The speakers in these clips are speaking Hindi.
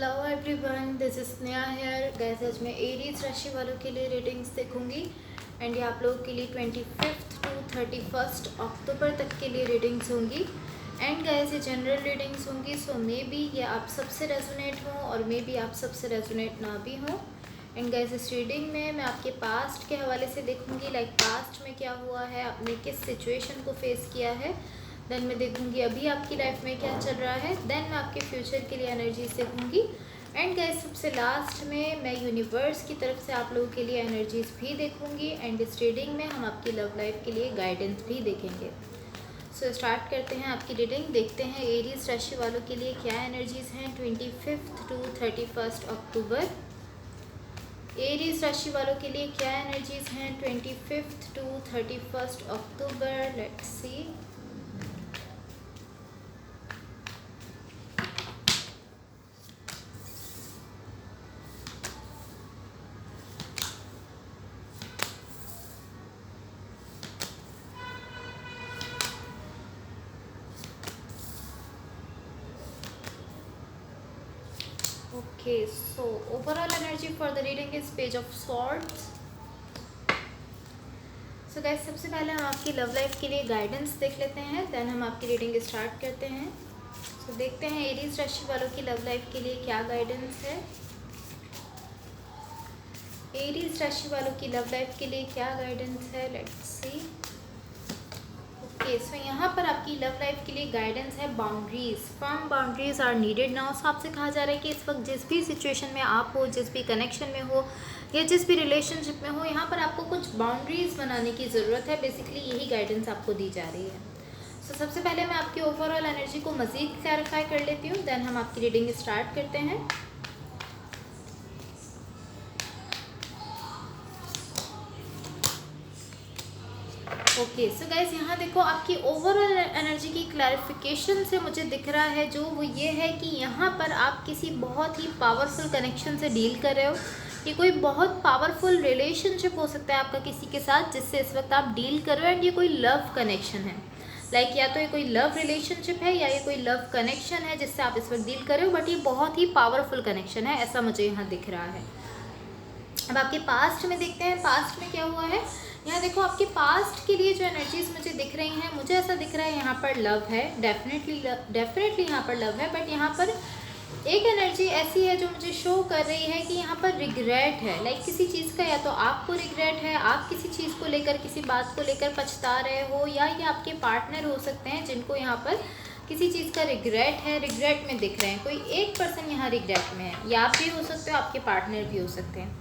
Hello everyone, this is Sneha here. Guys आज मैं एरीज राशि वालों के लिए रेटिंग्स देखूंगी एंड ये आप लोगों के लिए 25 टू 31 अक्टूबर तक के लिए रेटिंग्स होंगी। एंड गैस ये जनरल रेटिंग्स होंगी, सो मे बी ये आप सबसे रेजोनेट हों और मे बी आप सबसे रेजोनेट ना भी हों। एंड गैस इस रीडिंग में मैं आपके पास्ट के हवाले से देखूंगी, लाइक पास्ट में क्या हुआ है, आपने किस सिचुएशन को फेस किया है। देन मैं देखूंगी अभी आपकी लाइफ में क्या चल रहा है। देन मैं आपके फ्यूचर के लिए एनर्जीज देखूंगी। एंड गाइस सबसे लास्ट में मैं यूनिवर्स की तरफ से आप लोगों के लिए एनर्जीज भी देखूंगी। एंड इस रीडिंग में हम आपकी लव लाइफ के लिए गाइडेंस भी देखेंगे। सो स्टार्ट करते हैं आपकी रीडिंग। देखते हैं एरीज राशि वालों के लिए क्या एनर्जीज हैं 25 टू 31 अक्टूबर। एरीज राशि वालों के लिए क्या एनर्जीज हैं 25 to 31 October. Let's see. Okay, so overall energy for the reading is Page of Swords. So guys, सबसे पहले हम आपकी लव लाइफ के लिए गाइडेंस देख लेते हैं, देन हम आपकी रीडिंग स्टार्ट करते हैं। So देखते हैं एरीज राशि वालों की लव लाइफ के लिए क्या गाइडेंस है। एरीज राशि वालों की लव लाइफ के लिए क्या गाइडेंस है, लेट्स सी। ओके, सो यहाँ पर आपकी लव लाइफ के लिए गाइडेंस है boundaries. Firm boundaries are needed now. So आपसे कहा जा रहा है कि इस वक्त जिस भी सिचुएशन में आप हो, जिस भी कनेक्शन में हो या जिस भी रिलेशनशिप में हो, यहाँ पर आपको कुछ बाउंड्रीज बनाने की ज़रूरत है। बेसिकली यही गाइडेंस आपको दी जा रही है। सो सबसे पहले मैं आपकी ओवरऑल एनर्जी को मज़ीद क्लैरिफाई कर लेती हूँ, देन हम आपकी रीडिंग स्टार्ट करते हैं। ओके, सो गाइज यहाँ देखो आपकी ओवरऑल एनर्जी की क्लैरिफिकेशन से मुझे दिख रहा है जो वो ये है कि यहाँ पर आप किसी बहुत ही पावरफुल कनेक्शन से डील कर रहे हो। ये कोई बहुत पावरफुल रिलेशनशिप हो सकता है आपका किसी के साथ जिससे इस वक्त आप डील कर रहे हो। एंड ये कोई लव कनेक्शन है, लाइक या तो ये कोई लव रिलेशनशिप है या ये कोई लव कनेक्शन है जिससे आप इस वक्त डील कर रहे हो। बट ये बहुत ही पावरफुल कनेक्शन है, ऐसा मुझे यहाँ दिख रहा है। अब आपके पास्ट में देखते हैं, पास्ट में क्या हुआ है। यहाँ देखो आपके पास्ट के लिए जो एनर्जीज मुझे दिख रही हैं, मुझे ऐसा दिख रहा है यहाँ पर लव है, डेफिनेटली यहाँ पर लव है। बट यहाँ पर एक एनर्जी ऐसी है जो मुझे शो कर रही है कि यहाँ पर रिग्रेट है, लाइक किसी चीज़ का, या तो आपको रिग्रेट है, आप किसी चीज़ को लेकर, किसी बात को लेकर पछता रहे हो, या ये आपके पार्टनर हो सकते हैं जिनको यहाँ पर किसी चीज़ का रिग्रेट है, रिग्रेट में दिख रहे हैं। कोई एक पर्सन यहाँ रिग्रेट में है, या आप भी हो सकते हो, आपके पार्टनर भी हो सकते हैं।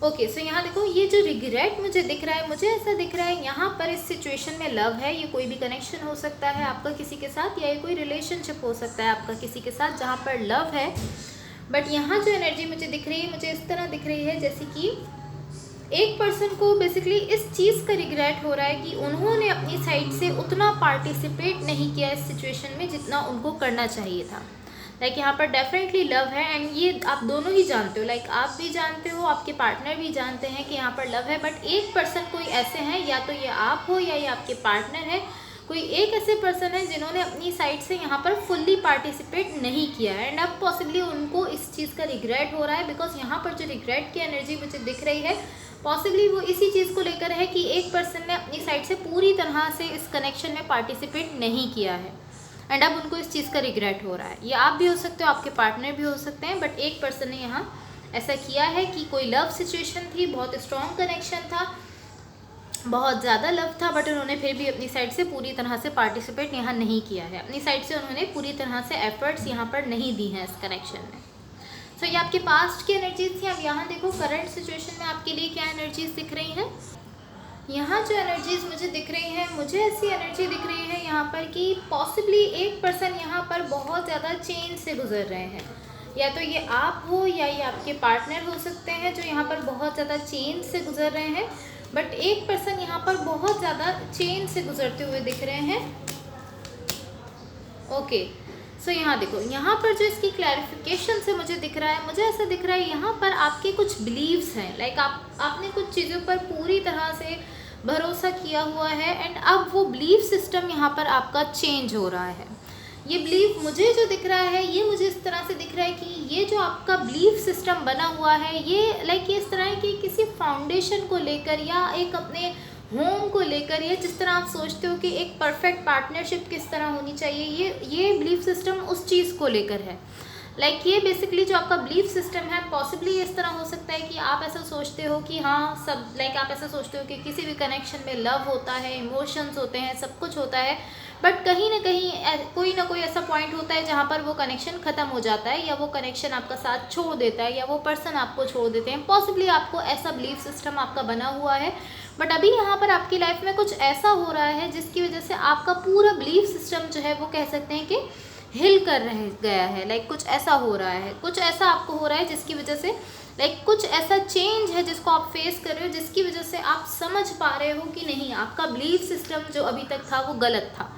ओके, सो यहाँ देखो ये जो रिग्रेट मुझे दिख रहा है, मुझे ऐसा दिख रहा है यहाँ पर इस सिचुएशन में लव है। ये कोई भी कनेक्शन हो सकता है आपका किसी के साथ, या ये कोई रिलेशनशिप हो सकता है आपका किसी के साथ जहाँ पर लव है। बट यहाँ जो एनर्जी मुझे दिख रही है, मुझे इस तरह दिख रही है जैसे कि एक पर्सन को बेसिकली इस चीज़ का रिग्रेट हो रहा है कि उन्होंने अपनी साइड से उतना पार्टिसिपेट नहीं किया इस सिचुएशन में जितना उनको करना चाहिए था। लाइक यहाँ पर डेफिनेटली लव है एंड ये आप दोनों ही जानते हो, लाइक आप भी जानते हो, आपके पार्टनर भी जानते हैं कि यहाँ पर लव है। बट एक पर्सन कोई ऐसे हैं, या तो ये आप हो या ये आपके पार्टनर है, कोई एक ऐसे पर्सन है जिन्होंने अपनी साइड से यहाँ पर फुल्ली पार्टिसिपेट नहीं किया है। एंड अब पॉसिबली उनको इस चीज़ का रिग्रेट हो रहा है, बिकॉज यहाँ पर जो रिग्रेट की एनर्जी मुझे दिख रही है, पॉसिबली वो इसी चीज़ को लेकर है कि एक पर्सन ने अपनी साइड से पूरी तरह से इस कनेक्शन में पार्टिसिपेट नहीं किया है एंड अब उनको इस चीज़ का रिग्रेट हो रहा है। ये आप भी हो सकते हो, आपके पार्टनर भी हो सकते हैं। बट एक पर्सन ने यहाँ ऐसा किया है कि कोई लव सिचुएशन थी, बहुत स्ट्रॉन्ग कनेक्शन था, बहुत ज़्यादा लव था, बट उन्होंने फिर भी अपनी साइड से पूरी तरह से पार्टिसिपेट यहाँ नहीं किया है। अपनी साइड से उन्होंने पूरी तरह से एफर्ट्स यहाँ पर नहीं दी हैं इस कनेक्शन में। सो ये आपके पास्ट की एनर्जीज थी। अब यहाँ देखो करंट सिचुएशन में आपके लिए क्या एनर्जीज दिख रही हैं। यहाँ जो एनर्जीज मुझे दिख रही हैं, मुझे ऐसी एनर्जी दिख रही है यहाँ पर कि पॉसिबली एक पर्सन यहाँ पर बहुत ज़्यादा चेंज से गुजर रहे हैं, या तो ये आप हो या ये आपके पार्टनर हो सकते हैं जो यहाँ पर बहुत ज़्यादा चेंज से गुजर रहे हैं। बट एक पर्सन यहाँ पर बहुत ज़्यादा चेंज से गुजरते हुए दिख रहे हैं। ओके, सो यहाँ देखो, यहाँ पर जो इसकी क्लैरिफिकेशन से मुझे दिख रहा है, मुझे ऐसा दिख रहा है यहाँ पर आपके कुछ बिलीव्स हैं, लाइक आपने कुछ चीज़ों पर पूरी तरह से भरोसा किया हुआ है एंड अब वो बिलीफ सिस्टम यहाँ पर आपका चेंज हो रहा है। ये बिलीफ मुझे जो दिख रहा है, ये मुझे इस तरह से दिख रहा है कि ये जो आपका बिलीफ सिस्टम बना हुआ है, ये लाइक ये इस तरह है कि किसी फाउंडेशन को लेकर या एक अपने होम को लेकर, या जिस तरह आप सोचते हो कि एक परफेक्ट पार्टनरशिप किस तरह होनी चाहिए, ये बिलीफ सिस्टम उस चीज़ को लेकर है। लाइक ये बेसिकली जो आपका बिलीफ सिस्टम है, पॉसिबली इस तरह हो सकता है कि आप ऐसा सोचते हो कि हाँ सब, लाइक आप ऐसा सोचते हो कि किसी भी कनेक्शन में लव होता है, इमोशंस होते हैं, सब कुछ होता है, बट कहीं ना कहीं कोई ना कोई ऐसा पॉइंट होता है जहाँ पर वो कनेक्शन ख़त्म हो जाता है, या वो कनेक्शन आपका साथ छोड़ देता है, या वो पर्सन आपको छोड़ देते हैं। पॉसिबली आपको ऐसा बिलीफ सिस्टम आपका बना हुआ है, बट अभी यहाँ पर आपकी लाइफ में कुछ ऐसा हो रहा है जिसकी वजह से आपका पूरा बिलीफ सिस्टम जो है वो कह सकते हैं कि हिल कर रह गया है। लाइक कुछ ऐसा हो रहा है, कुछ ऐसा आपको हो रहा है जिसकी वजह से लाइक कुछ ऐसा चेंज है जिसको आप फेस कर रहे हो, जिसकी वजह से आप समझ पा रहे हो कि नहीं, आपका बिलीफ सिस्टम जो अभी तक था वो गलत था।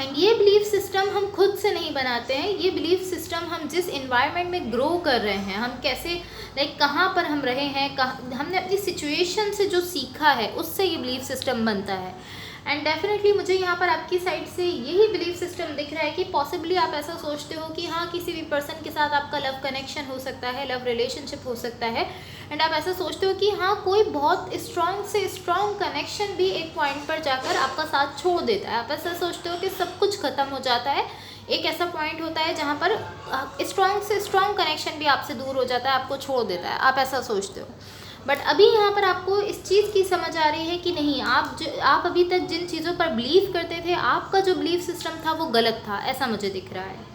एंड ये बिलीफ सिस्टम हम खुद से नहीं बनाते हैं, ये बिलीफ सिस्टम हम जिस इन्वायरमेंट में ग्रो कर रहे हैं, हम कैसे लाइक कहाँ पर हम रहे हैं, हमने अपनी सिचुएशन से जो सीखा है उससे ये बिलीफ सिस्टम बनता है। एंड डेफिनेटली मुझे यहाँ पर आपकी साइड से यही बिलीफ सिस्टम दिख रहा है कि पॉसिबली आप ऐसा सोचते हो कि हाँ किसी भी पर्सन के साथ आपका लव कनेक्शन हो सकता है, लव रिलेशनशिप हो सकता है, एंड आप ऐसा सोचते हो कि हाँ कोई बहुत स्ट्रॉन्ग से स्ट्रॉन्ग कनेक्शन भी एक पॉइंट पर जाकर आपका साथ छोड़ देता है। आप ऐसा सोचते हो कि सब कुछ ख़त्म हो जाता है, एक ऐसा पॉइंट होता है जहाँ पर स्ट्रॉन्ग से स्ट्रॉन्ग कनेक्शन भी आपसे दूर हो जाता है, आपको छोड़ देता है, आप ऐसा सोचते हो। बट अभी यहाँ पर आपको इस चीज़ की समझ आ रही है कि नहीं, आप अभी तक जिन चीज़ों पर बिलीव करते थे, आपका जो बिलीफ सिस्टम था वो गलत था, ऐसा मुझे दिख रहा है।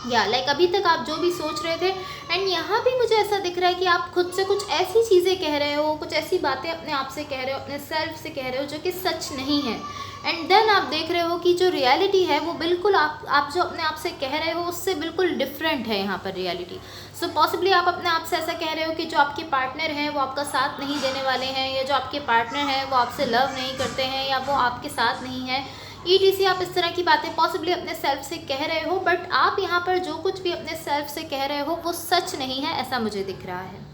या लाइक अभी तक आप जो भी सोच रहे थे, एंड यहाँ भी मुझे ऐसा दिख रहा है कि आप खुद से कुछ ऐसी चीज़ें कह रहे हो, कुछ ऐसी बातें अपने आप से कह रहे हो, अपने सेल्फ से कह रहे हो जो कि सच नहीं है। एंड देन आप देख रहे हो कि जो रियलिटी है वो बिल्कुल आप जो अपने आप से कह रहे हो उससे बिल्कुल डिफरेंट है यहाँ पर रियलिटी। सो पॉसिबली आप अपने आप से ऐसा कह रहे हो कि जो आपके पार्टनर हैं वो आपका साथ नहीं देने वाले हैं, या जो आपके पार्टनर हैं वो आपसे लव नहीं करते हैं, या वो आपके साथ नहीं है, ETC आप इस तरह की बातें पॉसिबली अपने सेल्फ से कह रहे हो। बट आप यहाँ पर जो कुछ भी अपने सेल्फ से कह रहे हो वो सच नहीं है, ऐसा मुझे दिख रहा है।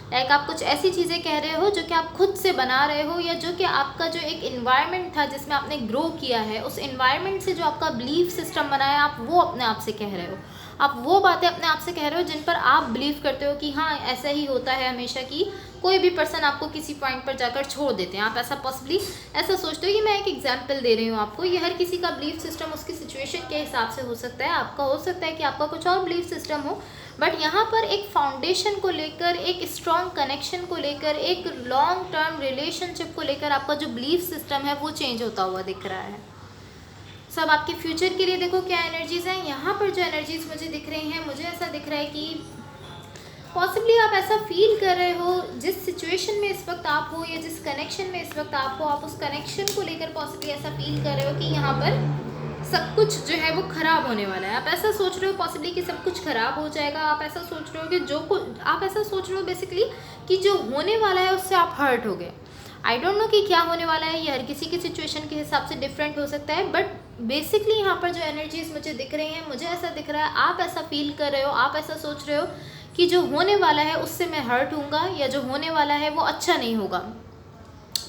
लाइक आप कुछ ऐसी चीज़ें कह रहे हो जो कि आप खुद से बना रहे हो, या जो कि आपका जो एक इन्वायरमेंट था जिसमें आपने ग्रो किया है, उस इन्वायरमेंट से जो आपका बिलीफ सिस्टम बना है, आप वो अपने आप से कह रहे हो। आप वो बातें अपने आप से कह रहे हो जिन पर आप बिलीव करते हो कि हाँ ऐसा ही होता है हमेशा, कि कोई भी पर्सन आपको किसी पॉइंट पर जाकर छोड़ देते हैं। आप ऐसा पॉसिबली ऐसा सोचते हो। ये मैं एक एग्जांपल दे रही हूँ आपको, ये हर किसी का बिलीफ सिस्टम उसकी सिचुएशन के हिसाब से हो सकता है। आपका हो सकता है कि आपका कुछ और बिलीफ सिस्टम हो, बट यहाँ पर एक फाउंडेशन को लेकर, एक स्ट्रॉन्ग कनेक्शन को लेकर, एक लॉन्ग टर्म रिलेशनशिप को लेकर आपका जो बिलीफ सिस्टम है वो चेंज होता हुआ दिख रहा है। सब आपके फ्यूचर के लिए देखो क्या एनर्जीज़ हैं। यहाँ पर जो एनर्जीज़ मुझे दिख रही हैं, मुझे ऐसा दिख रहा है कि पॉसिबली आप ऐसा फील कर रहे हो, जिस सिचुएशन में इस वक्त आप हो या जिस कनेक्शन में इस वक्त आप हो, आप उस कनेक्शन को लेकर पॉसिबली ऐसा फील कर रहे हो कि यहाँ पर सब कुछ जो है वो ख़राब होने वाला है। आप ऐसा सोच रहे हो पॉसिबली कि सब कुछ ख़राब हो जाएगा। आप ऐसा सोच रहे हो कि आप ऐसा सोच रहे हो बेसिकली कि जो होने वाला है उससे आप हर्ट हो गए। आई डोंट नो कि क्या होने वाला है, ये हर किसी की सिचुएशन के हिसाब से डिफरेंट हो सकता है, बट बेसिकली यहाँ पर जो एनर्जीज मुझे दिख रही हैं, मुझे ऐसा दिख रहा है आप ऐसा फील कर रहे हो, आप ऐसा सोच रहे हो कि जो होने वाला है उससे मैं हर्ट हूँगा, या जो होने वाला है वो अच्छा नहीं होगा।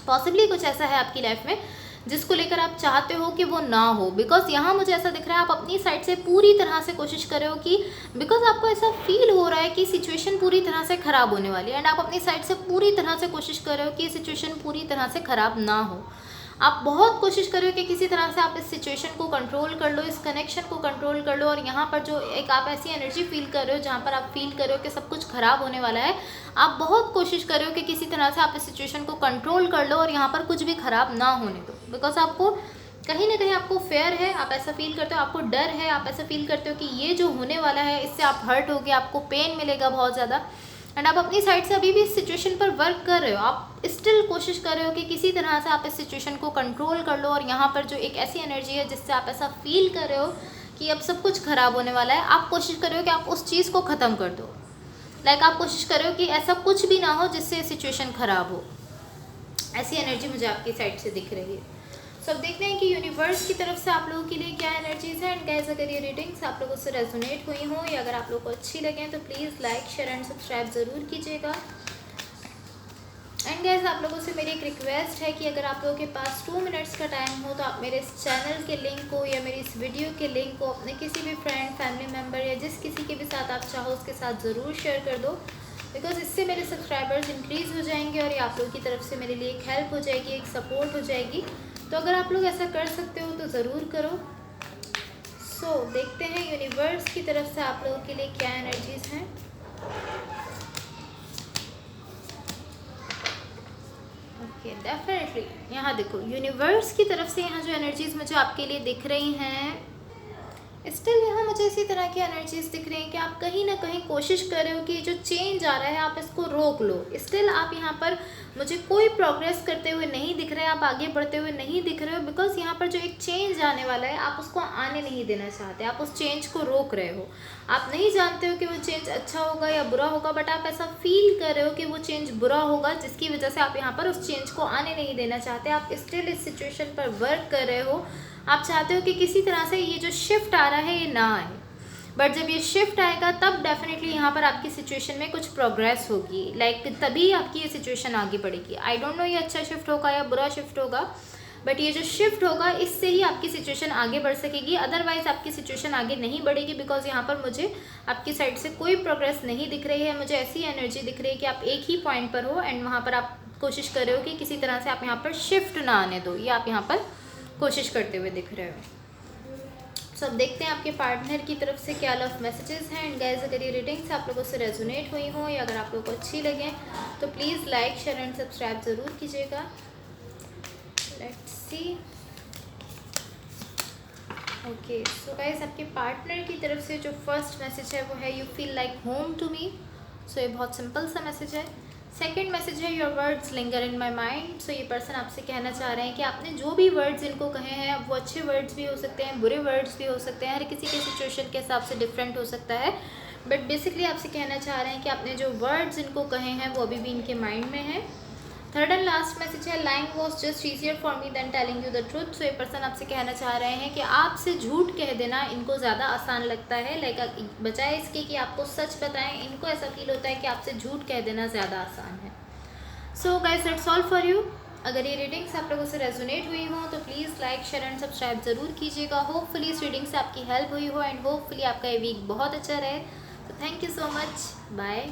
पॉसिबली कुछ ऐसा है आपकी लाइफ में जिसको लेकर आप चाहते हो कि वो ना हो, बिकॉज यहाँ मुझे ऐसा दिख रहा है आप अपनी साइड से पूरी तरह से कोशिश कर रहे हो कि बिकॉज आपको ऐसा फील हो रहा है कि सिचुएशन पूरी तरह से ख़राब होने वाली है, एंड आप अपनी साइड से पूरी तरह से कोशिश कर रहे हो कि सिचुएशन पूरी तरह से ख़राब ना हो। आप बहुत कोशिश कर रहे हो कि किसी तरह से आप इस सिचुएशन को कंट्रोल कर लो, इस कनेक्शन को कंट्रोल कर लो, और यहाँ पर जो एक आप ऐसी एनर्जी फील कर रहे हो जहाँ पर आप फील कर रहे हो कि सब कुछ ख़राब होने वाला है, आप बहुत कोशिश कर रहे हो कि किसी तरह से आप इस सिचुएशन को कंट्रोल कर लो और यहाँ पर कुछ भी ख़राब ना होने दो। बिकॉज आपको कहीं ना कहीं आपको फेयर है, आप ऐसा फील करते हो, आपको डर है, आप ऐसा फील करते हो कि ये जो होने वाला है इससे आप हर्ट होगे, आपको पेन मिलेगा बहुत ज़्यादा, एंड आप अपनी साइड से अभी भी इस सिचुएशन पर वर्क कर रहे हो। आप स्टिल कोशिश कर रहे हो कि किसी तरह से आप इस सिचुएशन को कंट्रोल कर लो, और यहाँ पर जो एक ऐसी एनर्जी है जिससे आप ऐसा फील कर रहे हो कि अब सब कुछ ख़राब होने वाला है, आप कोशिश कर रहे हो कि आप उस चीज़ को ख़त्म कर दो। लाइक आप कोशिश कर रहे हो कि ऐसा कुछ भी ना हो जिससे सिचुएशन ख़राब हो। ऐसी एनर्जी मुझे आपकी साइड से दिख रही है। सो अब देखते हैं कि यूनिवर्स की तरफ से आप लोगों के लिए क्या एनर्जीज़ हैं। एंड गाइस, अगर ये रीडिंग्स आप लोगों से रेजोनेट हुई हों या अगर आप लोगों को अच्छी लगें तो please like share and subscribe ज़रूर कीजिएगा। एंड गाइस आप लोगों से मेरी एक रिक्वेस्ट है कि अगर आप लोगों के पास 2 मिनट्स का टाइम हो तो आप मेरे इस चैनल के लिंक को या मेरी इस वीडियो के लिंक को अपने किसी भी फ्रेंड, फैमिली मेम्बर या जिस किसी के भी साथ आप चाहो उसके साथ ज़रूर शेयर कर दो, बिकॉज इससे मेरे सब्सक्राइबर्स इंक्रीज़ हो जाएंगे और ये आप लोगों की तरफ से मेरे लिए एक हेल्प हो जाएगी, एक सपोर्ट हो जाएगी। तो अगर आप लोग ऐसा कर सकते हो तो ज़रूर करो। सो देखते हैं यूनिवर्स की तरफ से आप लोगों के लिए क्या एनर्जीज़ हैं। ओके डेफिनेटली यहाँ देखो यूनिवर्स की तरफ से यहाँ जो एनर्जीज़ मुझे आपके लिए दिख रही हैं, स्टिल यहाँ मुझे इसी तरह की एनर्जीज़ दिख रही हैं कि आप कहीं ना कहीं कोशिश कर रहे हो कि जो चेंज आ रहा है आप इसको रोक लो। स्टिल आप यहाँ पर मुझे कोई प्रोग्रेस करते हुए नहीं दिख रहे, आप आगे बढ़ते हुए नहीं दिख रहे हो, बिकॉज यहाँ पर जो एक चेंज आने वाला है आप उसको आने नहीं देना चाहते, आप उस चेंज को रोक रहे हो। आप नहीं जानते हो कि वो चेंज अच्छा होगा या बुरा होगा, बट आप ऐसा फील कर रहे हो कि वो चेंज बुरा होगा, जिसकी वजह से आप यहाँ पर उस चेंज को आने नहीं देना चाहते। आप स्टिल इस सिचुएशन पर वर्क कर रहे हो। आप चाहते हो कि किसी तरह से ये जो शिफ्ट आ रहा है ये ना आए, बट जब ये शिफ्ट आएगा तब डेफिनेटली यहाँ पर आपकी सिचुएशन में कुछ प्रोग्रेस होगी, लाइक तभी आपकी ये सिचुएशन आगे बढ़ेगी। आई डोंट नो ये अच्छा शिफ्ट होगा या बुरा शिफ्ट होगा, बट ये जो शिफ्ट होगा इससे ही आपकी सिचुएशन आगे बढ़ सकेगी, अदरवाइज आपकी सिचुएशन आगे नहीं बढ़ेगी। बिकॉज यहाँ पर मुझे आपकी साइड से कोई प्रोग्रेस नहीं दिख रही है, मुझे ऐसी एनर्जी दिख रही है कि आप एक ही पॉइंट पर हो एंड वहाँ पर आप कोशिश कर रहे हो कि किसी तरह से आप यहाँ पर शिफ्ट ना आने दो, ये आप यहाँ पर कोशिश करते हुए दिख रहे हो। सो अब देखते हैं आपके पार्टनर की तरफ से क्या लव मैसेजेस हैं। एंड गाइस अगर ये रीडिंग्स आप लोगों से रेजोनेट हुई हों या अगर आप लोगों को अच्छी लगें तो please like, share and subscribe ज़रूर कीजिएगा। Let's see. Okay so guys आपके पार्टनर की तरफ से जो फर्स्ट मैसेज है वो है you feel like home to me. So ये बहुत सिंपल सा मैसेज है। सेकेंड मैसेज है your words linger in my mind. So ये पर्सन आपसे कहना चाह रहे हैं कि आपने जो भी वर्ड्स इनको कहे हैं वो अच्छे वर्ड्स भी हो सकते हैं, बुरे वर्ड्स भी हो सकते हैं, हर किसी के सिचुएशन के हिसाब से डिफरेंट हो सकता है, बट बेसिकली आपसे कहना चाह रहे हैं कि आपने जो वर्ड्स इनको कहे हैं वो अभी भी इनके माइंड में है। थर्ड एंड लास्ट मैसेज है lying was just easier for me than telling you the truth. So ये पर्सन आपसे कहना चाह रहे हैं कि आपसे झूठ कह देना इनको ज़्यादा आसान लगता है, लाइक बजाय इसके कि आपको सच बताएं, इनको ऐसा फील होता है कि आपसे झूठ कह देना ज़्यादा आसान है। So guys that's all for you. अगर ये रीडिंग्स आप लोगों से रेजोनेट हुई हो तो please like, share and subscribe ज़रूर कीजिएगा। होपफुली इस रीडिंग से आपकी हेल्प हुई हो एंड होपफुली आपका ये वीक बहुत अच्छा रहे। तो thank you so much, bye.